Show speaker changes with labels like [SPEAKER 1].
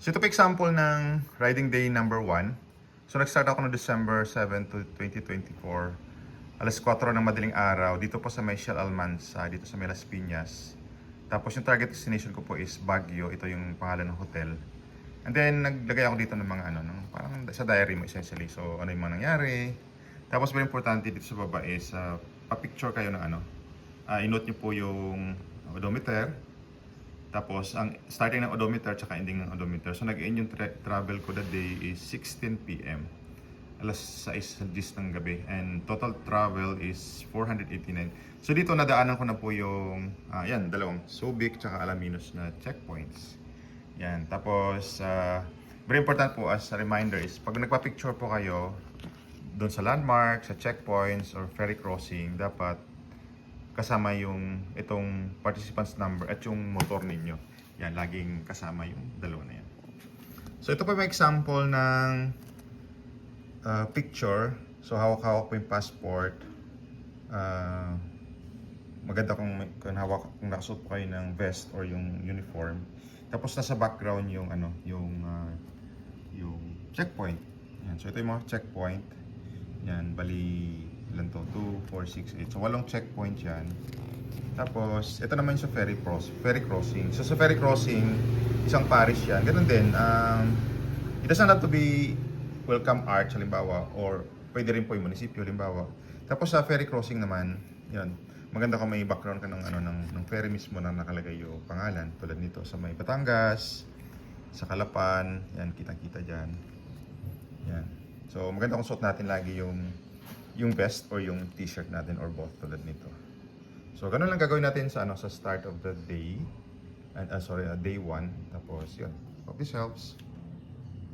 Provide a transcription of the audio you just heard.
[SPEAKER 1] So ito po example ng riding day number 1. So nag-start ako noong December 7 to 2024. Alas 4 ng madaling araw dito po sa may Shell Almanza, dito sa may Las Piñas. Tapos yung target destination ko po is Baguio. Ito yung pangalan ng hotel. And then naglagay ako dito ng mga parang sa diary mo essentially. So ano yung mga nangyari. Tapos very importante dito sa baba is pa-picture kayo ng i-note nyo po yung odometer. Tapos, ang starting ng odometer tsaka ending ng odometer. So, nag-end yung travel ko that day is 16 p.m. Alas 6 ng gabi. And total travel is 489. So, dito nadaanan ko na po yung, dalawang Subic tsaka Alaminos na checkpoints. Yan. Tapos, very important po as a reminder is, pag nagpa-picture po kayo doon sa landmark, sa checkpoints, or ferry crossing, dapat kasama yung itong participants number at yung motor ninyo. Yan, laging kasama yung dalawa na yan. So ito pa may example ng picture. So hawak-hawak po yung passport. Maganda kung nakasuot po kayo ng vest or yung uniform. Tapos nasa background yung yung checkpoint. Yan. So ito yung mga checkpoint. Yan, bali ilan to? 2, 4, 6, 8. So, 8 checkpoint yan. Tapos, ito naman yung sa ferry crossing. So, sa ferry crossing, isang parish yan. Ganun din. It doesn't have to be Welcome Arch, halimbawa, or pwede rin po yung munisipyo, halimbawa. Tapos, sa ferry crossing naman, yan. Maganda kung may background ka ng ferry mismo na nakalagay yung pangalan. Tulad nito, sa may Batangas, sa Calapan, yan, kitang-kita dyan. Yan. So, maganda kung suot natin lagi yung vest or yung t-shirt natin or both tulad nito. So, ganun lang gagawin natin sa sa start of the day. And day 1. Tapos, yun. Hope this helps.